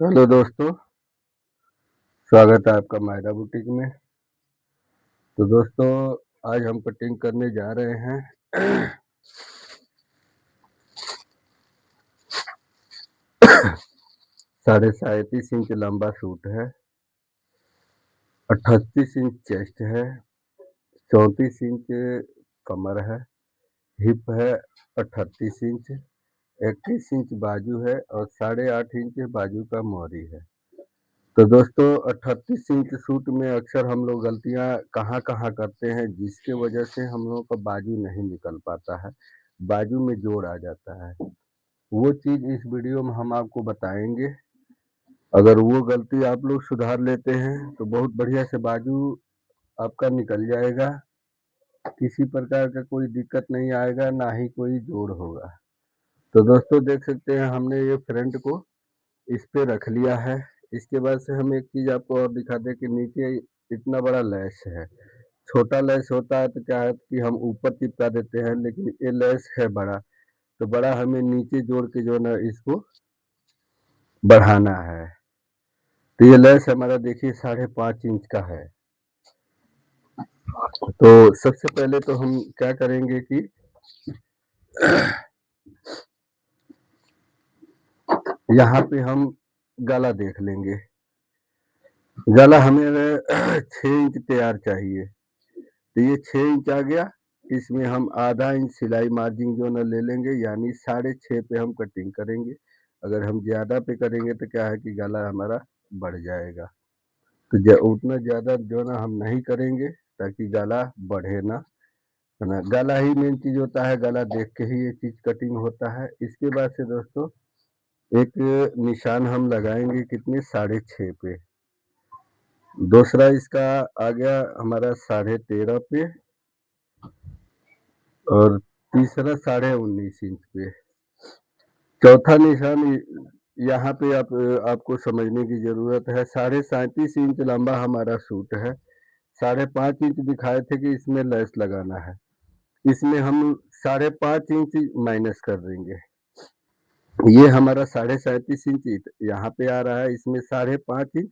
Hello दोस्तों, स्वागत है आपका मायरा बुटीक में। तो दोस्तों, आज हम कटिंग करने जा रहे हैं 37.5 इंच लंबा सूट है, 38 इंच चेस्ट है, 34 इंच कमर है, हिप है 38 इंच, 21 इंच बाजू है और 8.5 इंच बाजू का मोहरी है। तो दोस्तों, 38 इंच सूट में अक्सर हम लोग गलतियां कहाँ कहाँ करते हैं, जिसके वजह से हम लोगों का बाजू नहीं निकल पाता है, बाजू में जोड़ आ जाता है। वो चीज़ इस वीडियो में हम आपको बताएंगे। अगर वो गलती आप लोग सुधार लेते हैं तो बहुत बढ़िया से बाजू आपका निकल जाएगा, किसी प्रकार का कोई दिक्कत नहीं आएगा, ना ही कोई जोड़ होगा। तो दोस्तों, देख सकते हैं हमने ये फ्रंट को इस पे रख लिया है। इसके बाद से हम एक चीज़ आपको और दिखा दें कि नीचे इतना बड़ा लैस है। छोटा लैस होता है तो क्या है कि हम ऊपर चिपका देते हैं, लेकिन ये लैस है बड़ा, तो बड़ा हमें नीचे जोड़ के जो है ना इसको बढ़ाना है। तो ये लैस हमारा देखिए 5.5 इंच का है। तो सबसे पहले तो हम क्या करेंगे कि यहाँ पे हम गला देख लेंगे। गला हमें 6 इंच तैयार चाहिए, तो ये 6 इंच आ गया। इसमें हम आधा इंच सिलाई मार्जिन जो ना ले लेंगे, यानी 6.5 पे हम कटिंग करेंगे। अगर हम ज़्यादा पे करेंगे तो क्या है कि गला हमारा बढ़ जाएगा। तो उतना ज़्यादा जो ना हम नहीं करेंगे, ताकि गला बढ़े ना, है ना। गला ही मेन चीज़ होता है, गला देख के ही ये चीज़ कटिंग होता है। इसके बाद से दोस्तों, एक निशान हम लगाएंगे कितने, 6.5 पे। दूसरा इसका आ गया हमारा 13.5 पे, और तीसरा 19.5 इंच पे। चौथा निशान यहाँ पे आपको समझने की जरूरत है। 37.5 इंच लंबा हमारा सूट है, 5.5 इंच दिखाए थे कि इसमें लैस लगाना है, इसमें हम 5.5 इंच माइनस कर देंगे। ये हमारा 37.5 इंच यहाँ पे आ रहा है, इसमें 5.5 इंच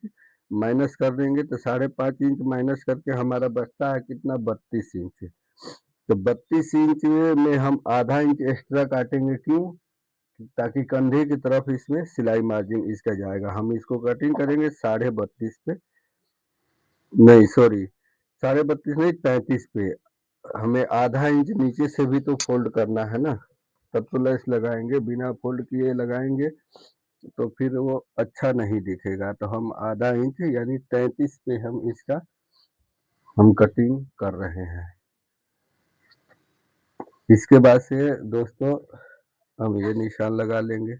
माइनस कर देंगे, तो 5.5 इंच माइनस करके हमारा बचता है कितना, 32 इंच। तो 32 इंच में हम आधा इंच एक्स्ट्रा काटेंगे, क्यों, ताकि कंधे की तरफ इसमें सिलाई मार्जिन इसका जाएगा। हम इसको कटिंग करेंगे 32.5 पे, नहीं सॉरी, 32.5 नहीं, 35 पे। हमें आधा इंच नीचे से भी तो फोल्ड करना है ना, तब तो लेस लगाएंगे। बिना फोल्ड किए लगाएंगे तो फिर वो अच्छा नहीं दिखेगा। तो हम आधा इंच यानी 33 पे हम कटिंग कर रहे हैं। इसके बाद से दोस्तों, हम ये निशान लगा लेंगे।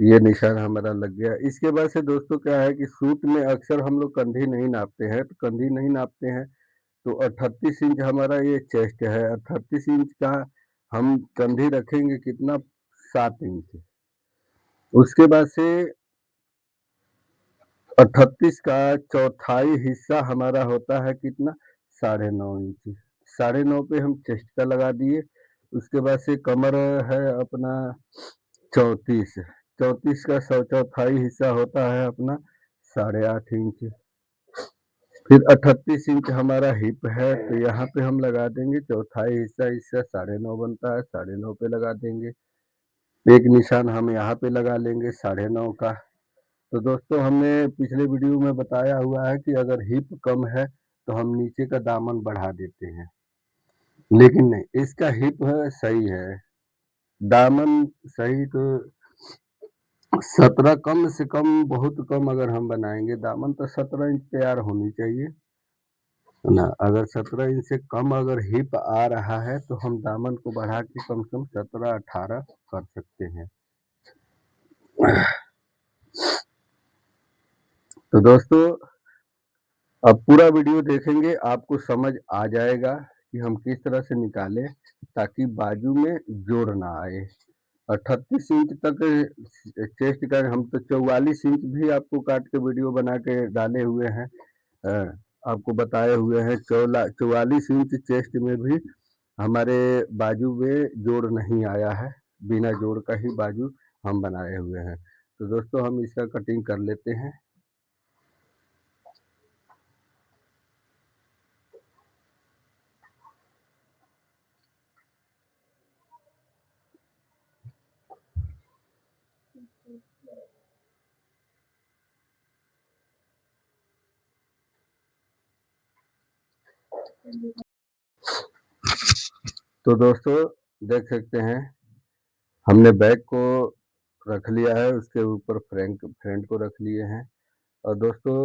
ये निशान हमारा लग गया। इसके बाद से दोस्तों क्या है कि सूट में अक्सर हम लोग कंधी नहीं नापते हैं, तो कंधी नहीं नापते हैं तो 38 इंच हमारा ये चेस्ट है, 38 इंच का हम कंधी रखेंगे कितना, 7 इंच। उसके बाद से 38 का चौथाई हिस्सा हमारा होता है कितना, 9.5 इंच। 9.5 पे हम चेस्ट का लगा दिए। उसके बाद से कमर है अपना 34, 34 का चौथाई हिस्सा होता है अपना 8.5 इंच। फिर 38 इंच हमारा हिप है, तो यहाँ पे हम लगा देंगे चौथाई हिस्सा, इससे 9.5 बनता है, 9.5 पे लगा देंगे। एक निशान हम यहाँ पे लगा लेंगे 9.5 का। तो दोस्तों, हमने पिछले वीडियो में बताया हुआ है कि अगर हिप कम है तो हम नीचे का दामन बढ़ा देते हैं, लेकिन नहीं, इसका हिप है सही है, दामन सही। तो 17 कम से कम, बहुत कम अगर हम बनाएंगे दामन, तो 17 इंच तैयार होनी चाहिए, है ना। अगर 17 इंच से कम अगर हिप आ रहा है तो हम दामन को बढ़ा के कम से कम 17-18 कर सकते हैं। तो दोस्तों, अब पूरा वीडियो देखेंगे, आपको समझ आ जाएगा कि हम किस तरह से निकालें ताकि बाजू में जोड़ ना आए। और 38 इंच तक चेस्ट का हम तो 44 इंच भी आपको काट के वीडियो बना के डाले हुए हैं। आपको बताए हुए हैं 44 इंच चेस्ट में भी हमारे बाजू में जोड़ नहीं आया है, बिना जोड़ का ही बाजू हम बनाए हुए हैं। तो दोस्तों हम इसका कटिंग कर लेते हैं। तो दोस्तों देख सकते हैं हमने बैक को रख लिया है, उसके ऊपर फ्रंट को रख लिए हैं। और दोस्तों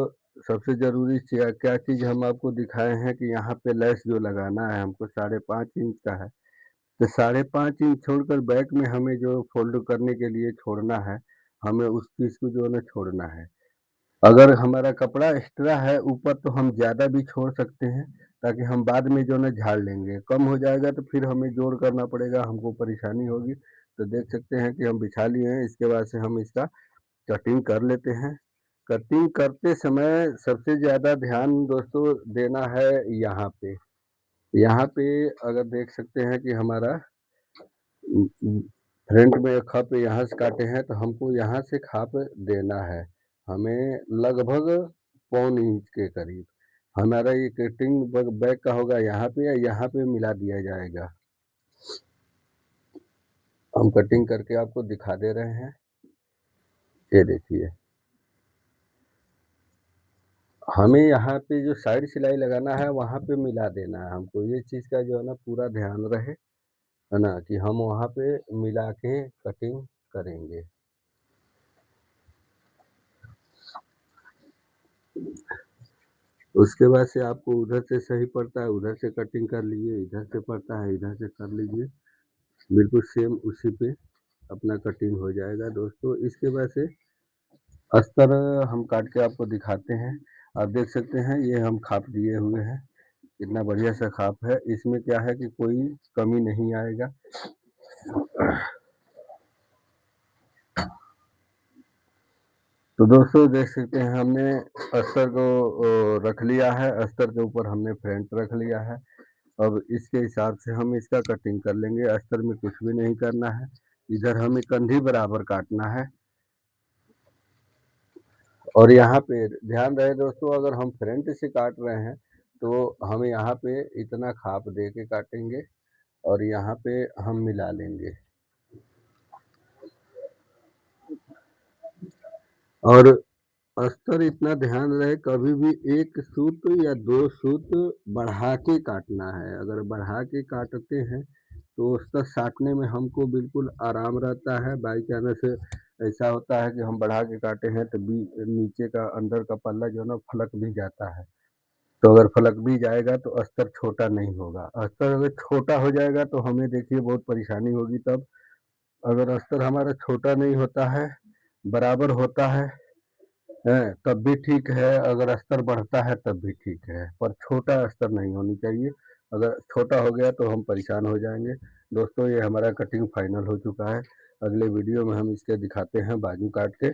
सबसे ज़रूरी क्या चीज़ हम आपको दिखाए हैं कि यहाँ पे लेस जो लगाना है हमको 5.5 इंच का है। तो 5.5 इंच छोड़कर बैक में हमें जो फोल्ड करने के लिए छोड़ना है, हमें उस चीज़ को जो है ना छोड़ना है। अगर हमारा कपड़ा एक्स्ट्रा है ऊपर तो हम ज़्यादा भी छोड़ सकते हैं, ताकि हम बाद में जो है ना झाड़ लेंगे। कम हो जाएगा तो फिर हमें जोड़ करना पड़ेगा, हमको परेशानी होगी। तो देख सकते हैं कि हम बिछा लिए हैं, इसके बाद से हम इसका कटिंग कर लेते हैं। कटिंग करते समय सबसे ज़्यादा ध्यान दोस्तों देना है यहाँ पे। यहाँ पे अगर देख सकते हैं कि हमारा फ्रंट में खप यहाँ से काटे हैं, तो हमको यहाँ से खाप देना है हमें लगभग 1.25 इंच के करीब। हमारा ये कटिंग बैक का होगा यहाँ पे, या यहाँ पे मिला दिया जाएगा। हम कटिंग करके आपको दिखा दे रहे हैं, ये देखिए। हमें यहाँ पे जो साइड सिलाई लगाना है वहाँ पे मिला देना है हमको, ये चीज़ का जो है ना पूरा ध्यान रहे, है ना, कि हम वहाँ पे मिला के कटिंग करेंगे। उसके बाद से आपको उधर से सही पड़ता है उधर से कटिंग कर लीजिए, इधर से पड़ता है इधर से कर लीजिए, बिल्कुल सेम उसी पे अपना कटिंग हो जाएगा। दोस्तों इसके बाद से अस्तर हम काट के आपको दिखाते हैं। आप देख सकते हैं ये हम खाप दिए हुए हैं, कितना बढ़िया सा खाप है, इसमें क्या है कि कोई कमी नहीं आएगा। तो दोस्तों देख सकते हैं हमने अस्तर को रख लिया है, अस्तर के ऊपर हमने फ्रंट रख लिया है। अब इसके हिसाब से हम इसका कटिंग कर लेंगे। अस्तर में कुछ भी नहीं करना है, इधर हमें कंधी बराबर काटना है। और यहाँ पे ध्यान रहे दोस्तों, अगर हम फ्रंट से काट रहे हैं तो हम यहाँ पे इतना खाप दे के काटेंगे और यहाँ पे हम मिला लेंगे। और अस्तर इतना ध्यान रहे कभी भी एक सूत या 2 सूत बढ़ा के काटना है। अगर बढ़ा के काटते हैं तो उसका साटने में हमको बिल्कुल आराम रहता है। बाई चांस से ऐसा होता है कि हम बढ़ा के काटे हैं तो नीचे का अंदर का पल्ला जो है ना फलक भी जाता है। तो अगर फलक भी जाएगा तो अस्तर छोटा नहीं होगा। अस्तर अगर छोटा हो जाएगा तो हमें देखिए बहुत परेशानी होगी तब। अगर अस्तर हमारा छोटा नहीं होता है, बराबर होता है तब भी ठीक है, अगर अस्तर बढ़ता है तब भी ठीक है, पर छोटा अस्तर नहीं होनी चाहिए। अगर छोटा हो गया तो हम परेशान हो जाएंगे। दोस्तों ये हमारा कटिंग फाइनल हो चुका है। अगले वीडियो में हम इसके दिखाते हैं बाजू काट के।